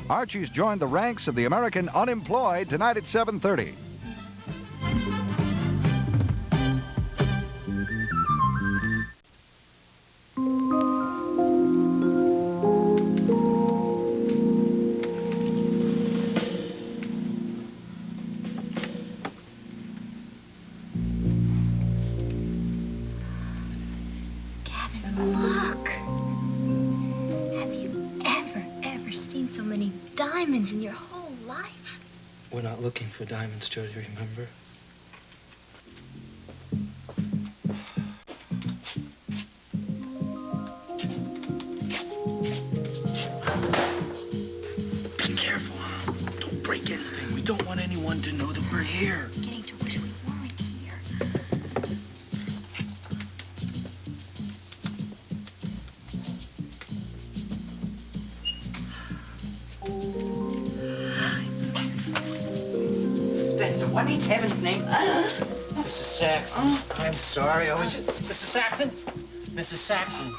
Archie's joined the ranks of the American unemployed tonight at 7:30. Look! Have you ever seen so many diamonds in your whole life? We're not looking for diamonds, Jody, remember? Be careful, huh? Don't break anything. We don't want anyone to know that we're here. I'm beginning to wish we weren't here. Spencer, what in heaven's name? Mrs. Saxon, I'm sorry. I was just... Mrs. Saxon? Mrs. Saxon.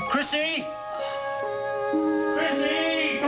Chrissy! Chrissy!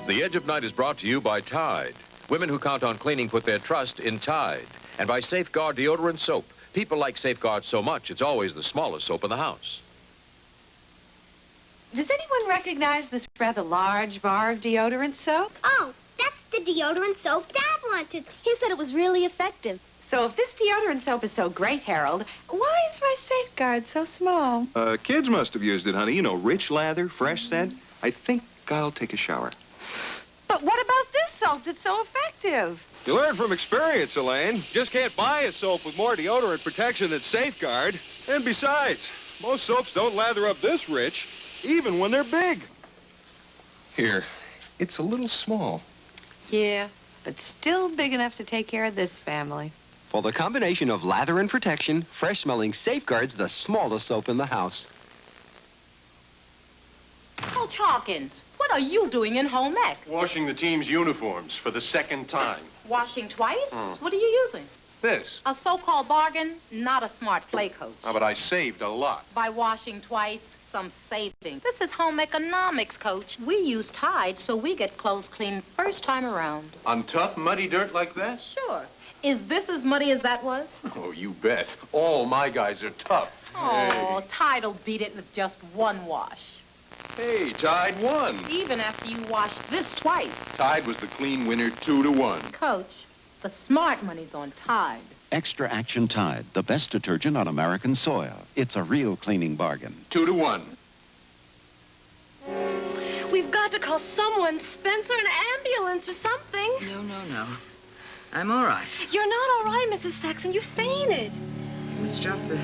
The Edge of Night is brought to you by Tide. Women who count on cleaning put their trust in Tide. And by Safeguard Deodorant Soap. People like Safeguard so much, it's always the smallest soap in the house. Does anyone recognize this rather large bar of deodorant soap? Oh, that's the deodorant soap Dad wanted. He said it was really effective. So if this deodorant soap is so great, Harold, why is my Safeguard so small? Kids must have used it, honey. You know, rich lather, fresh scent. I think I'll take a shower. But what about this soap that's so effective? You learn from experience, Elaine. Just can't buy a soap with more deodorant protection than Safeguard. And besides, most soaps don't lather up this rich, even when they're big. Here, it's a little small. Yeah, but still big enough to take care of this family. For the combination of lather and protection, fresh-smelling Safeguard's the smallest soap in the house. Coach Hawkins, what are you doing in home ec? Washing the team's uniforms for the second time. Washing twice? What are you using? This. A so-called bargain, not a smart play, Coach. Oh, but I saved a lot. By washing twice, some saving. This is home economics, Coach. We use Tide so we get clothes clean first time around. On tough, muddy dirt like that? Sure. Is this as muddy as that was? Oh, you bet. All my guys are tough. Oh, Tide'll beat it with just one wash. Hey, Tide won. Even after you wash this twice. Tide was the clean winner 2-1. Coach, the smart money's on Tide. Extra Action Tide, the best detergent on American soil. It's a real cleaning bargain. 2-1. We've got to call someone, Spencer, an ambulance or something. No. I'm all right. You're not all right, Mrs. Saxon. You fainted. It's just the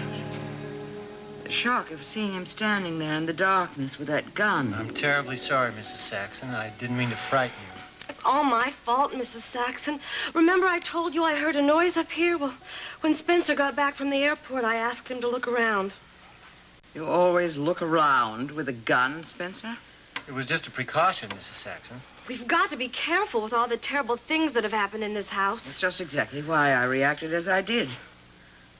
shock of seeing him standing there in the darkness with that gun. I'm terribly sorry, Mrs. Saxon. I didn't mean to frighten you. It's all my fault, Mrs. Saxon. Remember I told you I heard a noise up here? Well, when Spencer got back from the airport, I asked him to look around. You always look around with a gun, Spencer? It was just a precaution, Mrs. Saxon. We've got to be careful with all the terrible things that have happened in this house. That's just exactly why I reacted as I did.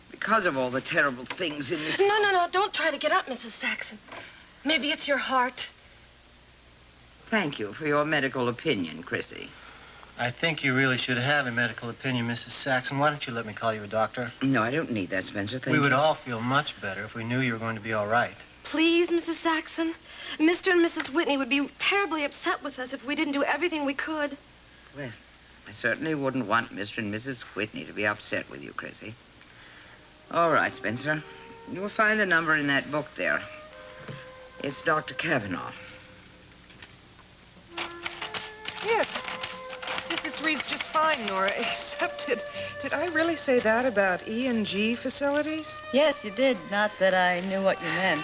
Because of all the terrible things in this... No. Don't try to get up, Mrs. Saxon. Maybe it's your heart. Thank you for your medical opinion, Chrissy. I think you really should have a medical opinion, Mrs. Saxon. Why don't you let me call you a doctor? No, I don't need that, Spencer. Thank you. We would all feel much better if we knew you were going to be all right. Please, Mrs. Saxon. Mr. and Mrs. Whitney would be terribly upset with us if we didn't do everything we could. Well, I certainly wouldn't want Mr. and Mrs. Whitney to be upset with you, Chrissy. All right, Spencer. You will find the number in that book there. It's Dr. Kavanaugh. Here. This reads just fine, Nora, except did I really say that about E&G facilities? Yes, you did. Not that I knew what you meant.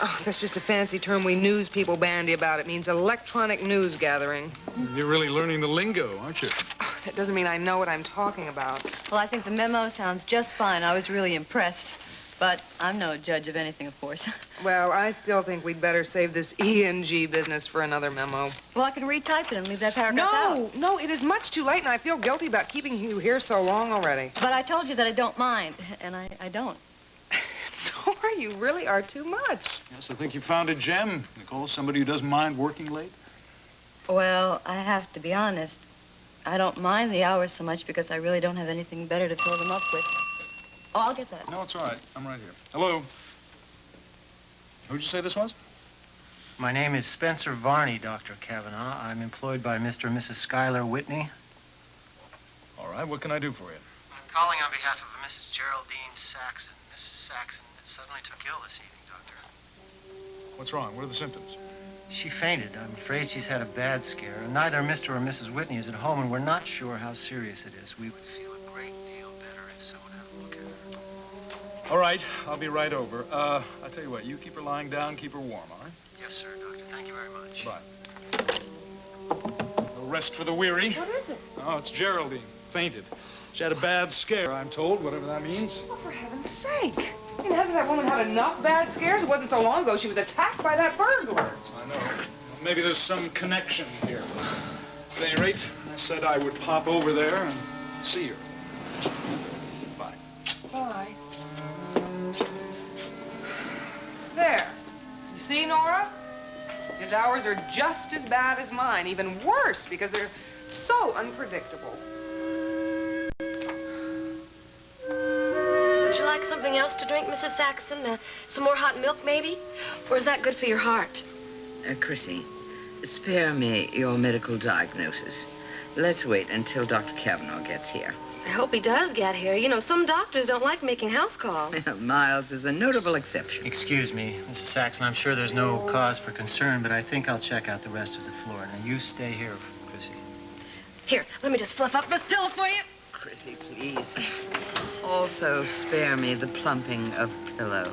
Oh, that's just a fancy term we news people bandy about. It means electronic news gathering. You're really learning the lingo, aren't you? Oh, that doesn't mean I know what I'm talking about. Well, I think the memo sounds just fine. I was really impressed. But I'm no judge of anything, of course. Well, I still think we'd better save this E&G business for another memo. Well, I can retype it and leave that paragraph out. No, it is much too late, and I feel guilty about keeping you here so long already. But I told you that I don't mind, and I don't. Nora, you really are too much. Yes, I think you found a gem, Nicole. Somebody who doesn't mind working late. Well, I have to be honest. I don't mind the hours so much because I really don't have anything better to fill them up with. Oh, I'll get that. No, it's all right. I'm right here. Hello. Who'd you say this was? My name is Spencer Varney, Dr. Kavanaugh. I'm employed by Mr. and Mrs. Schuyler Whitney. All right, what can I do for you? I'm calling on behalf of Mrs. Geraldine Saxon. Mrs. Saxon suddenly took ill this evening, Doctor. What's wrong? What are the symptoms? She fainted. I'm afraid she's had a bad scare. Neither Mr. or Mrs. Whitney is at home, and we're not sure how serious it is. We would feel a great deal better if someone had a look at her. All right, I'll be right over. I'll tell you what, you keep her lying down, keep her warm, all right? Yes, sir, Doctor. Thank you very much. Bye. No rest for the weary. What is it? Oh, it's Geraldine. Fainted. She had a bad scare, I'm told, whatever that means. Oh, for heaven's sake. I mean, hasn't that woman had enough bad scares? It wasn't so long ago she was attacked by that burglar. I know. Maybe there's some connection here. At any rate, I said I would pop over there and see her. Bye. Bye. There. You see, Nora? His hours are just as bad as mine, even worse, because they're so unpredictable. Would you like something else to drink, Mrs. Saxon? Some more hot milk, maybe? Or is that good for your heart? Chrissy, spare me your medical diagnosis. Let's wait until Dr. Kavanaugh gets here. I hope he does get here. You know, some doctors don't like making house calls. Miles is a notable exception. Excuse me, Mrs. Saxon. I'm sure there's no cause for concern, but I think I'll check out the rest of the floor. Now, you stay here, Chrissy. Here, let me just fluff up this pillow for you. Chrissy, please. Also, spare me the plumping of pillows.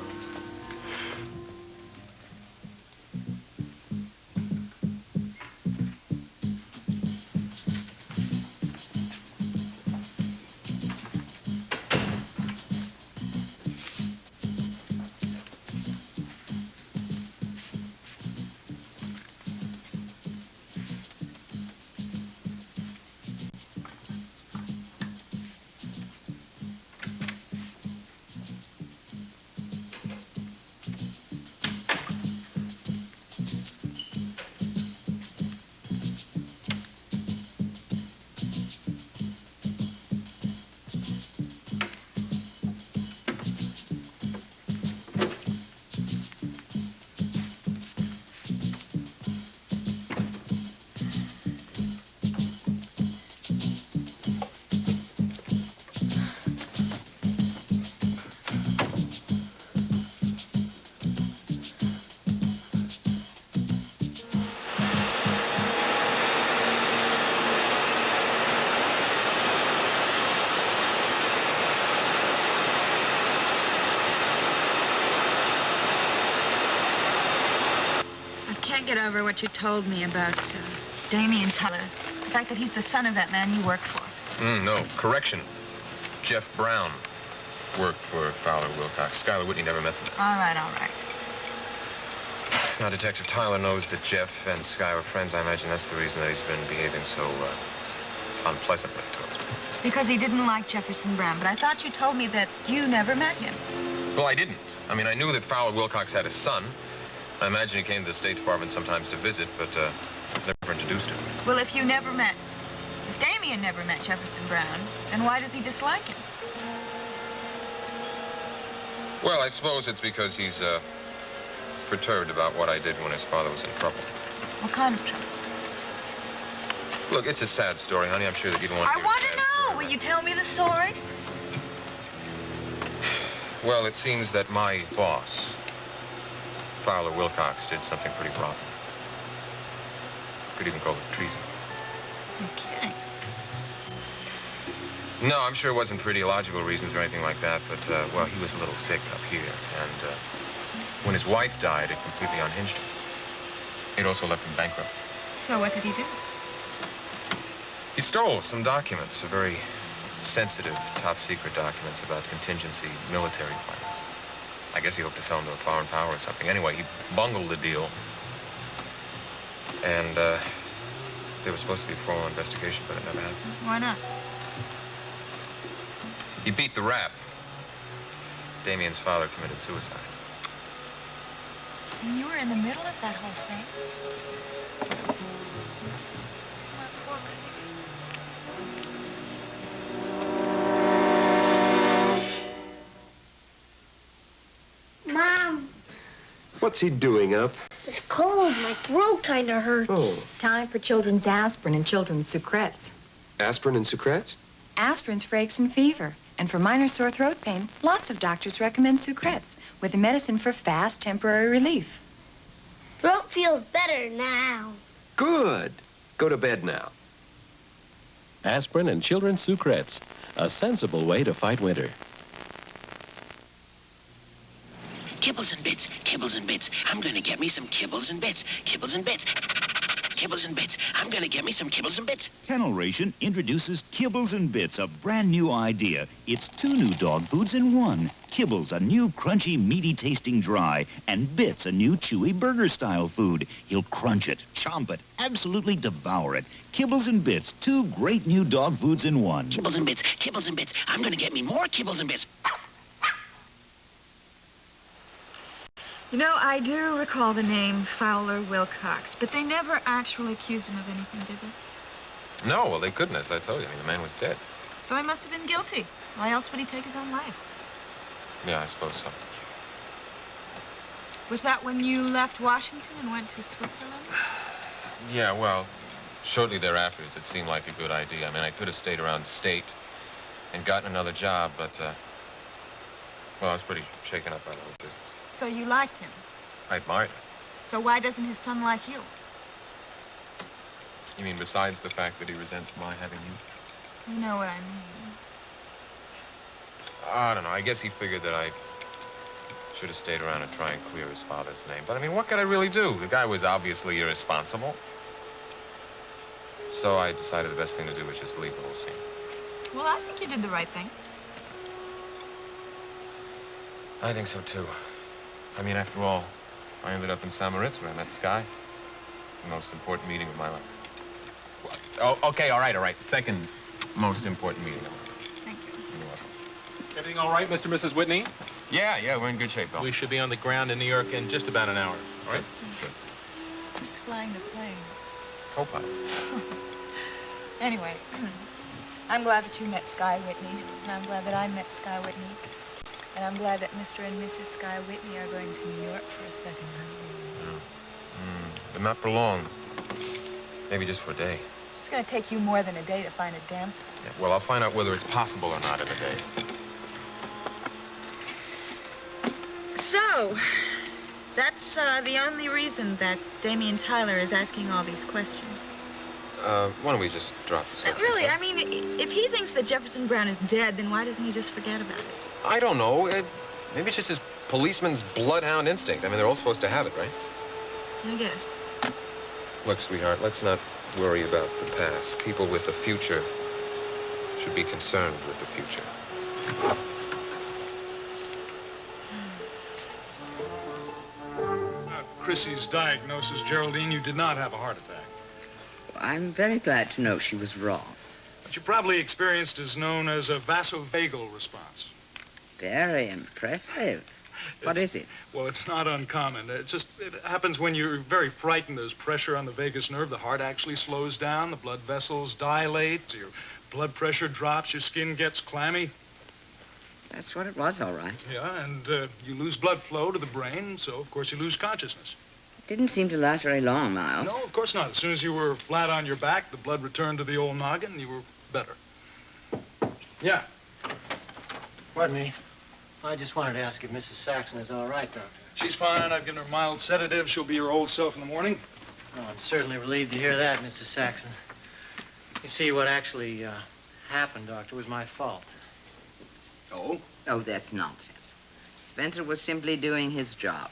I can't get over what you told me about Damian Tyler. The fact that he's the son of that man you worked for. No, correction. Jeff Brown worked for Fowler Wilcox. Schuyler Whitney never met them. All right, all right. Now, Detective Tyler knows that Jeff and Sky were friends. I imagine that's the reason that he's been behaving so unpleasantly towards me. Because he didn't like Jefferson Brown, but I thought you told me that you never met him. Well, I didn't. I mean, I knew that Fowler Wilcox had a son. I imagine he came to the State Department sometimes to visit, but I was never introduced to him. Well, if Damian never met Jefferson Brown, then why does he dislike him? Well, I suppose it's because he's perturbed about what I did when his father was in trouble. What kind of trouble? Look, it's a sad story, honey. I'm sure that you don't want to I want to know. Will you tell me the story? Well, it seems that my boss, Fowler Wilcox, did something pretty rotten. Could even call it treason. You're kidding. No, I'm sure it wasn't for ideological reasons or anything like that, but, well, he was a little sick up here, and when his wife died, it completely unhinged him. It also left him bankrupt. So what did he do? He stole some documents, very sensitive, top-secret documents about contingency military plans. I guess he hoped to sell them to a foreign power or something. Anyway, he bungled the deal, and there was supposed to be a formal investigation, but it never happened. Why not? He beat the rap. Damian's father committed suicide. And you were in the middle of that whole thing? My poor baby. Mom, What's he doing up? it's cold. My throat kind of hurts. Oh, Time for children's aspirin and children's Sucrets. aspirin and Sucrets? Aspirin's for aches and fever. And for minor sore throat pain, lots of doctors recommend Sucrets, with a medicine for fast, temporary relief. Throat feels better now. Good. Go to bed now. Aspirin and children's Sucrets, a sensible way to fight winter. Kibbles and bits, kibbles and bits. I'm gonna get me some kibbles and bits, kibbles and bits. Kibbles and bits. I'm gonna get me some kibbles and bits. Kennel Ration introduces Kibbles and Bits, a brand new idea. It's 2 new dog foods in 1. Kibbles, a new crunchy, meaty tasting dry, and Bits, a new chewy burger-style food. He'll crunch it, chomp it, absolutely devour it. Kibbles and Bits, 2 great new dog foods in 1. Kibbles and bits, kibbles and bits. I'm gonna get me more kibbles and bits. You know, I do recall the name Fowler Wilcox, but they never actually accused him of anything, did they? No, well, they couldn't, as I told you. I mean, the man was dead. So he must have been guilty. Why else would he take his own life? Yeah, I suppose so. Was that when you left Washington and went to Switzerland? Yeah, well, shortly thereafter, it seemed like a good idea. I mean, I could have stayed around state and gotten another job, but, well, I was pretty shaken up by the whole business. So you liked him. I admired him. So why doesn't his son like you? You mean besides the fact that he resents my having you? You know what I mean. I don't know. I guess he figured that I should have stayed around and try and clear his father's name. But, I mean, what could I really do? The guy was obviously irresponsible. So I decided the best thing to do was just leave the whole scene. Well, I think you did the right thing. I think so, too. I mean, after all, I ended up in St. Moritz where I met Sky. The most important meeting of my life. Oh, okay, all right. The second most important meeting of my life. Thank you. You're welcome. Everything all right, Mr. and Mrs. Whitney? Yeah, we're in good shape, Bill. We should be on the ground in New York in just about an hour. All right? Good. Who's flying the plane? Co-pilot. Anyway, I'm glad that you met Sky Whitney, and I'm glad that I met Sky Whitney. And I'm glad that Mr. and Mrs. Sky Whitney are going to New York for a second honeymoon. But not for long. Maybe just for a day. It's going to take you more than a day to find a dancer. Yeah, well, I'll find out whether it's possible or not in a day. So, that's the only reason that Damian Tyler is asking all these questions. Why don't we just drop the subject? Really, I mean, if he thinks that Jefferson Brown is dead, then why doesn't he just forget about it? I don't know. Maybe it's just his policeman's bloodhound instinct. I mean, they're all supposed to have it, right? I guess. Look, sweetheart, let's not worry about the past. People with a future should be concerned with the future. Chrissy's diagnosis, Geraldine, you did not have a heart attack. I'm very glad to know she was wrong. What you probably experienced is known as a vasovagal response. Very impressive. What is it? Well, it's not uncommon. It happens when you're very frightened. There's pressure on the vagus nerve. The heart actually slows down. The blood vessels dilate. Your blood pressure drops. Your skin gets clammy. That's what it was, all right. Yeah, and you lose blood flow to the brain, so, of course, you lose consciousness. It didn't seem to last very long, Miles. No, of course not. As soon as you were flat on your back, the blood returned to the old noggin, and you were better. Yeah. Pardon me. I just wanted to ask if Mrs. Saxon is all right, Doctor. She's fine. I've given her mild sedative. She'll be her old self in the morning. Oh, I'm certainly relieved to hear that, Mrs. Saxon. You see, what actually happened, Doctor, was my fault. Oh? Oh, that's nonsense. Spencer was simply doing his job.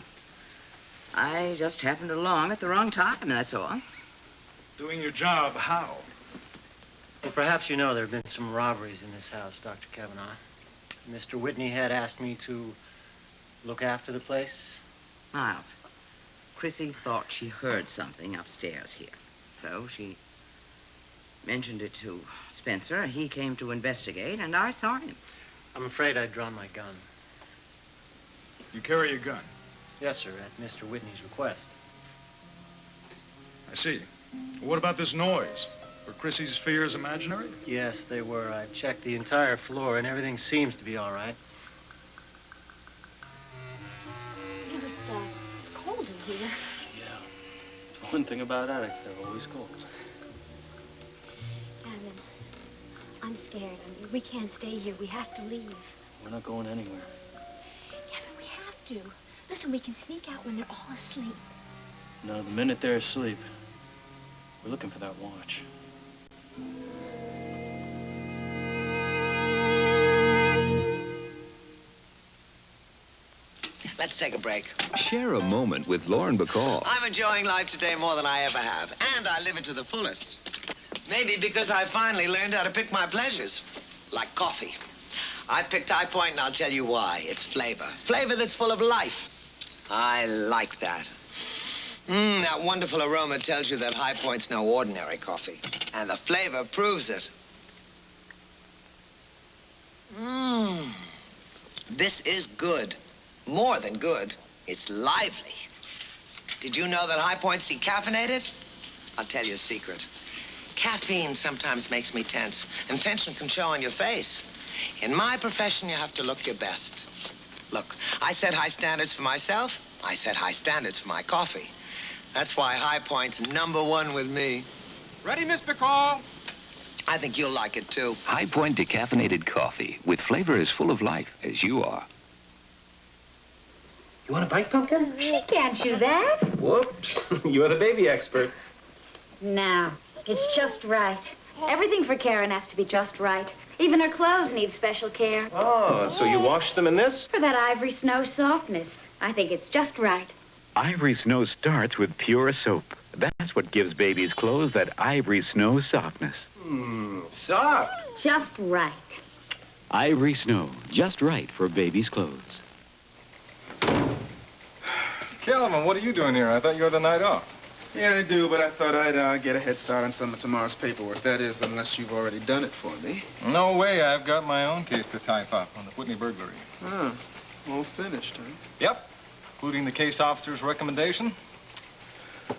I just happened along at the wrong time, that's all. Doing your job, how? Well, perhaps you know there have been some robberies in this house, Dr. Kavanaugh. Mr. Whitney had asked me to look after the place. Miles, Chrissy thought she heard something upstairs here. So she mentioned it to Spencer. He came to investigate, and I saw him. I'm afraid I'd drawn my gun. You carry a gun? Yes, sir, at Mr. Whitney's request. I see. What about this noise? Were Chrissy's fears imaginary? Yes, they were. I checked the entire floor, and everything seems to be all right. You know, it's cold in here. Yeah. The one thing about attics, they're always cold. Gavin, I'm scared. I mean, we can't stay here. We have to leave. We're not going anywhere. Gavin, we have to. Listen, we can sneak out when they're all asleep. No, the minute they're asleep, we're looking for that watch. Let's take a break. Share a moment with Lauren Bacall. I'm enjoying life today more than I ever have, and I live it to the fullest. Maybe because I finally learned how to pick my pleasures, like coffee. I picked High Point, and I'll tell you why. It's flavor. Flavor that's full of life. I like that. That wonderful aroma tells you that High Point's no ordinary coffee. And the flavor proves it. This is good. More than good. It's lively. Did you know that High Point's decaffeinated? I'll tell you a secret. Caffeine sometimes makes me tense, and tension can show on your face. In my profession, you have to look your best. Look, I set high standards for myself. I set high standards for my coffee. That's why High Point's #1 with me. Ready, Miss McCall? I think you'll like it, too. High Point decaffeinated coffee with flavor as full of life as you are. You want a bite, Pumpkin? She can't chew that. Whoops. You're the baby expert. No, it's just right. Everything for Karen has to be just right. Even her clothes need special care. Oh, so you washed them in this? For that ivory snow softness. I think it's just right. Ivory Snow starts with pure soap. That's what gives babies' clothes that Ivory Snow softness. Soft. Just right. Ivory Snow, just right for babies' clothes. Kelvin, what are you doing here? I thought you had the night off. Yeah, I do, but I thought I'd get a head start on some of tomorrow's paperwork. That is, unless you've already done it for me. No way. I've got my own case to type up on the Whitney burglary. Ah, all finished, huh? Yep. Including the case officer's recommendation.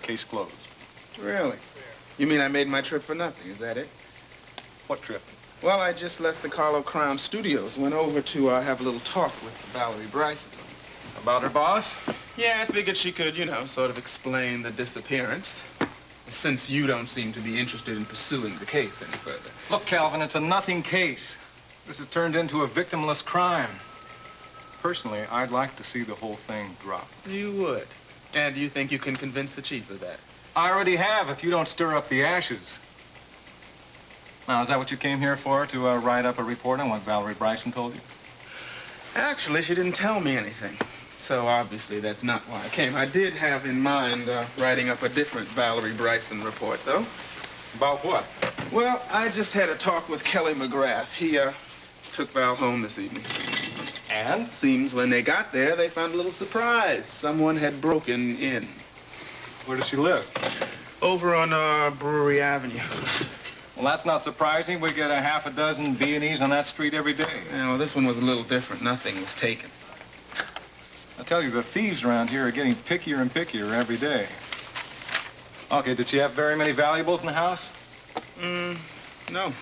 Case closed. Really? You mean I made my trip for nothing, is that it? What trip? Well, I just left the Carlo Crown Studios, went over to have a little talk with Valerie Bryson. About her boss? Yeah, I figured she could, you know, sort of explain the disappearance. Since you don't seem to be interested in pursuing the case any further. Look, Calvin, it's a nothing case. This has turned into a victimless crime. Personally, I'd like to see the whole thing drop. You would? And you think you can convince the chief of that? I already have, if you don't stir up the ashes. Now, is that what you came here for, to write up a report on what Valerie Bryson told you? Actually, she didn't tell me anything. So obviously that's not why I came. I did have in mind writing up a different Valerie Bryson report, though. About what? Well, I just had a talk with Kelly McGrath. He took Val home this evening. And? Seems when they got there, they found a little surprise. Someone had broken in. Where does she live? Over on Brewery Avenue. Well, that's not surprising. We get a half a dozen B&Es on that street every day. Yeah, well, this one was a little different. Nothing was taken. I tell you, the thieves around here are getting pickier and pickier every day. Okay, did she have very many valuables in the house? No.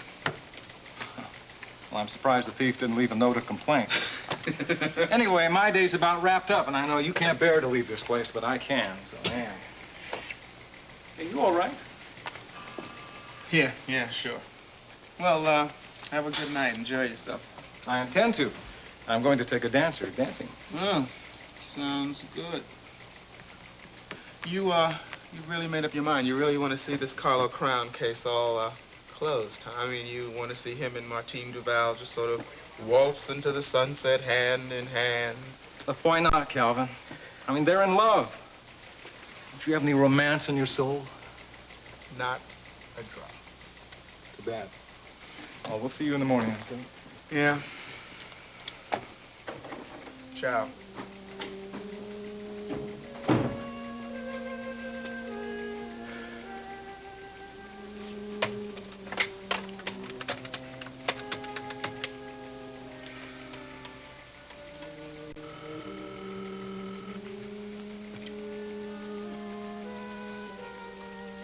Well, I'm surprised the thief didn't leave a note of complaint. Anyway, my day's about wrapped up, and I know you can't bear to leave this place, but I can, so yeah. Are you all right? Yeah, sure. Well, have a good night. Enjoy yourself. I intend to. I'm going to take a dancer dancing. Oh, sounds good. You really made up your mind. You really want to see this Carlo Crown case all closed, huh? I mean, you want to see him and Martine Duval just sort of waltz into the sunset hand in hand? Look, why not, Calvin? I mean, they're in love. Don't you have any romance in your soul? Not a drop. It's too bad. Well, we'll see you in the morning, okay? Yeah. Ciao.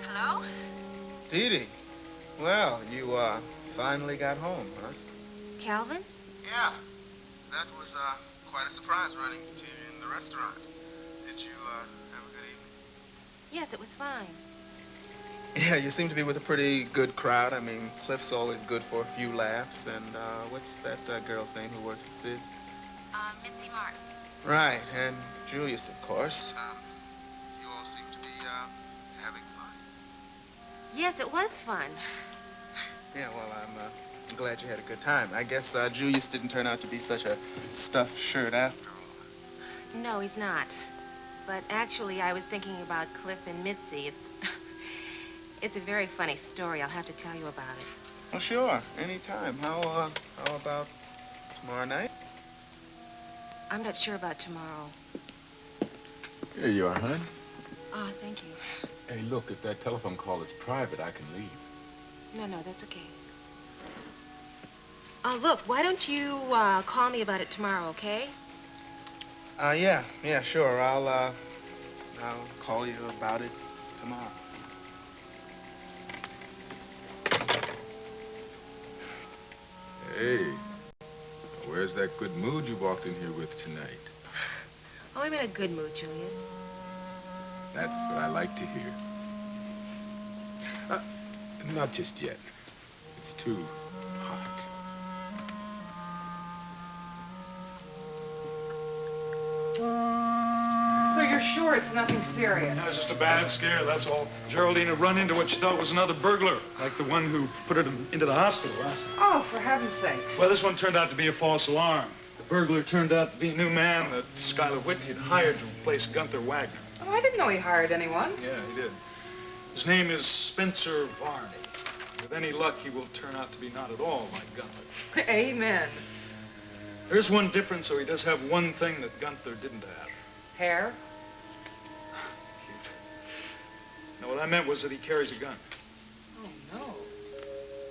Hello? Dee Dee. Well, you, finally got home, huh? Calvin? Yeah. That was, quite a surprise running into you in the restaurant. Did you, have a good evening? Yes, it was fine. Yeah, you seem to be with a pretty good crowd. I mean, Cliff's always good for a few laughs. And, what's that, girl's name who works at Sid's? Mitzi Martin. Right, and Julius, of course. You all seem to be, having fun. Yes, it was fun. Yeah, well, I'm glad you had a good time. I guess, Julius didn't turn out to be such a stuffed shirt after all. No, he's not. But actually, I was thinking about Cliff and Mitzi. It's a very funny story. I'll have to tell you about it. Well, sure. Anytime. How about tomorrow night? I'm not sure about tomorrow. Here you are, hon. Oh, thank you. Hey, look, if that telephone call is private, I can leave. No, that's okay. Look, why don't you, call me about it tomorrow, okay? Yeah, sure. I'll call you about it tomorrow. Hey, where's that good mood you walked in here with tonight? Oh, I'm in a good mood, Julius. That's what I like to hear. Not just yet. It's too hot. So you're sure it's nothing serious? No, it's just a bad scare, that's all. Geraldine had run into what she thought was another burglar, like the one who put her into the hospital last night. Oh, for heaven's sakes. Well, this one turned out to be a false alarm. The burglar turned out to be a new man that Skylar Whitney had hired to replace Gunther Wagner. Oh, I didn't know he hired anyone. Yeah, he did. His name is Spencer Varney. With any luck, he will turn out to be not at all like Gunther. Amen. There's one difference, though. He does have one thing that Gunther didn't have. Hair? Cute. No, what I meant was that he carries a gun. Oh, no.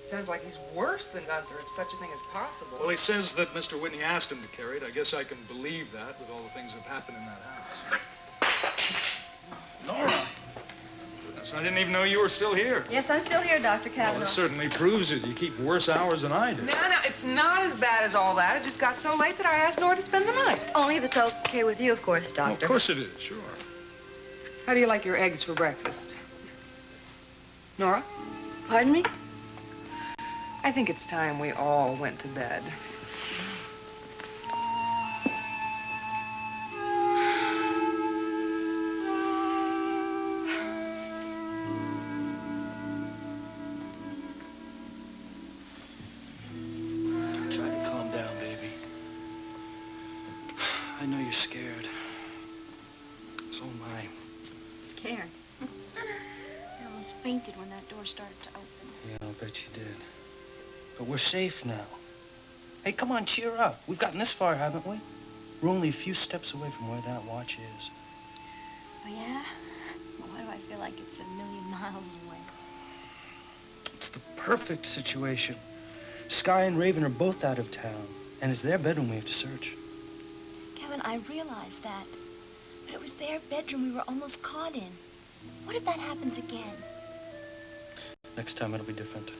Sounds like he's worse than Gunther, if such a thing is possible. Well, he says that Mr. Whitney asked him to carry it. I guess I can believe that with all the things that have happened in that house. Nora! Goodness, I didn't even know you were still here. Yes, I'm still here, Dr. Well, Kavanaugh. this certainly proves it. You keep worse hours than I do. No, it's not as bad as all that. It just got so late that I asked Nora to spend the night. Only if it's okay with you, of course, Well, Doctor. of course it is, sure. How do you like your eggs for breakfast? Nora? Pardon me? I think it's time we all went to bed. Try to calm down, baby. I know you're scared. So am I. Scared. I almost fainted when that door started to open. Yeah, I'll bet you did. But we're safe now. Hey, come on, cheer up. We've gotten this far, haven't we? We're only a few steps away from where that watch is. Oh, yeah? Well, why do I feel like it's a million miles away? It's the perfect situation. Sky and Raven are both out of town, and it's their bedroom we have to search. Kevin, I realize that. But it was their bedroom we were almost caught in. What if that happens again? Next time it'll be different.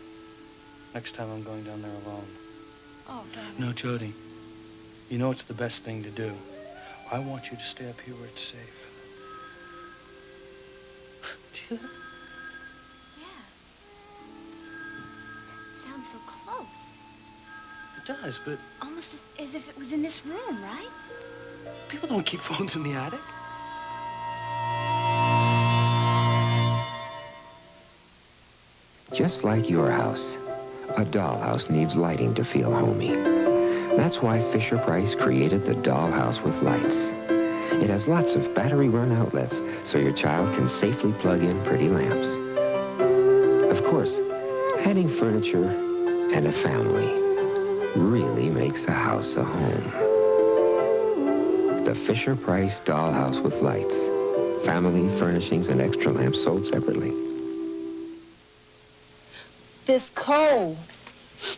Next time I'm going down there alone. Oh, Kevin. No, Jody. You know it's the best thing to do. I want you to stay up here where it's safe. Do you? It sounds so close. It does, but Almost as if it was in this room, right? people don't keep phones in the attic. Just like your house, a dollhouse needs lighting to feel homey. That's why Fisher-Price created the dollhouse with lights. It has lots of battery-run outlets so your child can safely plug in pretty lamps. Of course, adding furniture and a family really makes a house a home. The Fisher-Price dollhouse with lights. Family, furnishings, and extra lamps sold separately. This cold.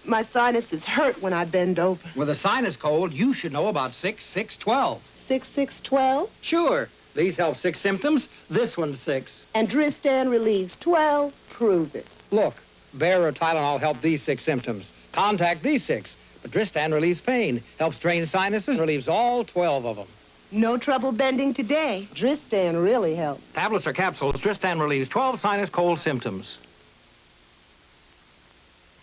My sinuses hurt when I bend over. With a sinus cold, you should know about 6-6-12. 6-6-12? Sure. These help 6 symptoms. This one's 6. And Dristan relieves 12? Prove it. Look, Bayer or Tylenol help these 6 symptoms. Contact these 6. But Dristan relieves pain, helps drain sinuses, relieves all 12 of them. No trouble bending today. Dristan really helped. Tablets or capsules, Dristan relieves 12 sinus cold symptoms.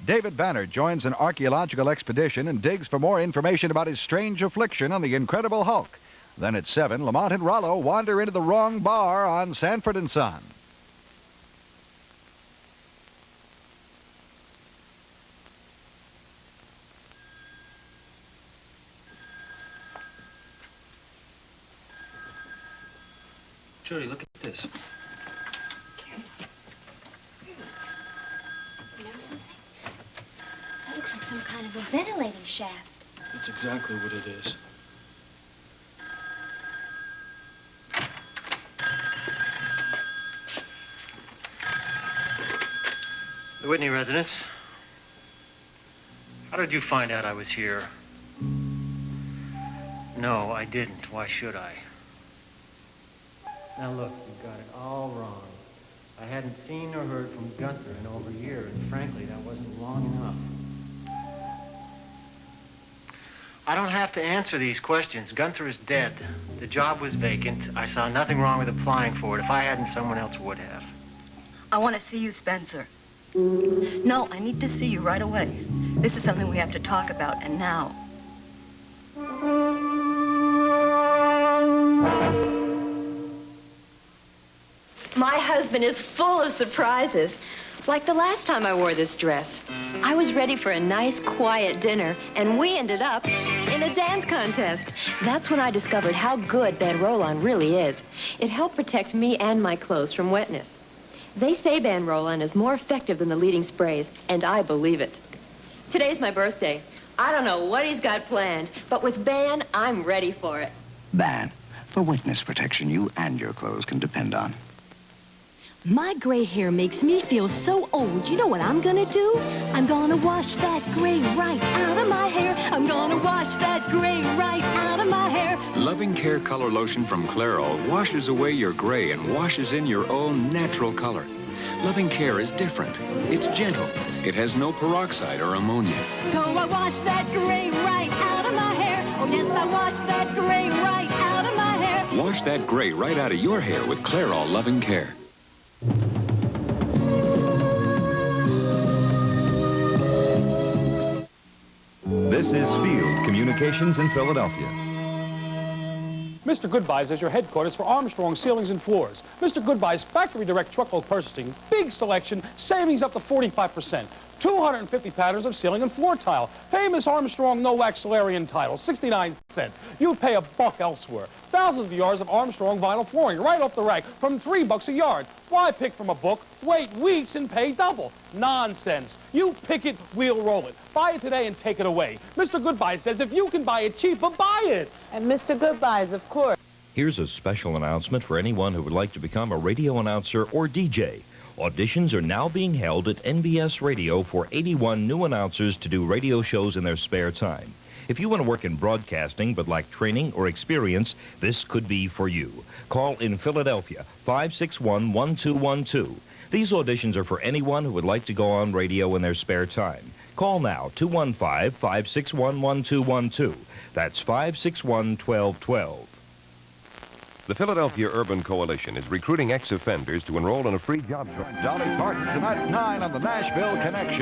David Banner joins an archaeological expedition and digs for more information about his strange affliction on the Incredible Hulk. Then at 7, Lamont and Rollo wander into the wrong bar on Sanford and Son. Judy, look at this. You know something? That looks like some kind of a ventilating shaft. That's exactly what it is. The Whitney residence. How did you find out I was here? No, I didn't. Why should I? Now look, you got it all wrong. I hadn't seen or heard from Gunther in over a year, and frankly, that wasn't long enough. I don't have to answer these questions. Gunther is dead. The job was vacant. I saw nothing wrong with applying for it. If I hadn't, someone else would have. I want to see you, Spencer. No, I need to see you right away. This is something we have to talk about, and now. My husband is full of surprises. Like the last time I wore this dress. I was ready for a nice, quiet dinner, and we ended up in a dance contest. That's when I discovered how good bed roll-on really is. It helped protect me and my clothes from wetness. They say bed roll-on is more effective than the leading sprays, and I believe it. Today's my birthday. I don't know what he's got planned, but with Ban, I'm ready for it. Ban, for witness protection you and your clothes can depend on. My gray hair makes me feel so old. You know what I'm gonna do? I'm gonna wash that gray right out of my hair. I'm gonna wash that gray right out of my hair. Loving Care Color Lotion from Clairol washes away your gray and washes in your own natural color. Loving Care is different. It's gentle. It has no peroxide or ammonia. So I wash that gray right out of my hair. Oh yes, I wash that gray right out of my hair. Wash that gray right out of your hair with Clairol Loving Care. This is Field Communications in Philadelphia. Mr. Goodbyes is your headquarters for Armstrong Ceilings and Floors. Mr. Goodbyes factory direct truckload purchasing, big selection, savings up to 45%. 250 patterns of ceiling and floor tile. Famous Armstrong no-wax Solarian tile, 69 cents. You'd pay $1 elsewhere. Thousands of yards of Armstrong vinyl flooring right off the rack from $3 a yard. Why pick from a book, wait weeks and pay double? Nonsense. You pick it, we'll roll it. Buy it today and take it away. Mr. Goodbyes says if you can buy it cheaper, buy it. And Mr. Goodbyes, of course. Here's a special announcement for anyone who would like to become a radio announcer or DJ. Auditions are now being held at NBS Radio for 81 new announcers to do radio shows in their spare time. If you want to work in broadcasting but lack training or experience, this could be for you. Call in Philadelphia, 561-1212. These auditions are for anyone who would like to go on radio in their spare time. Call now, 215-561-1212. That's 561-1212. The Philadelphia Urban Coalition is recruiting ex-offenders to enroll in a free job. Dolly Parton tonight at 9 on the Nashville Connection.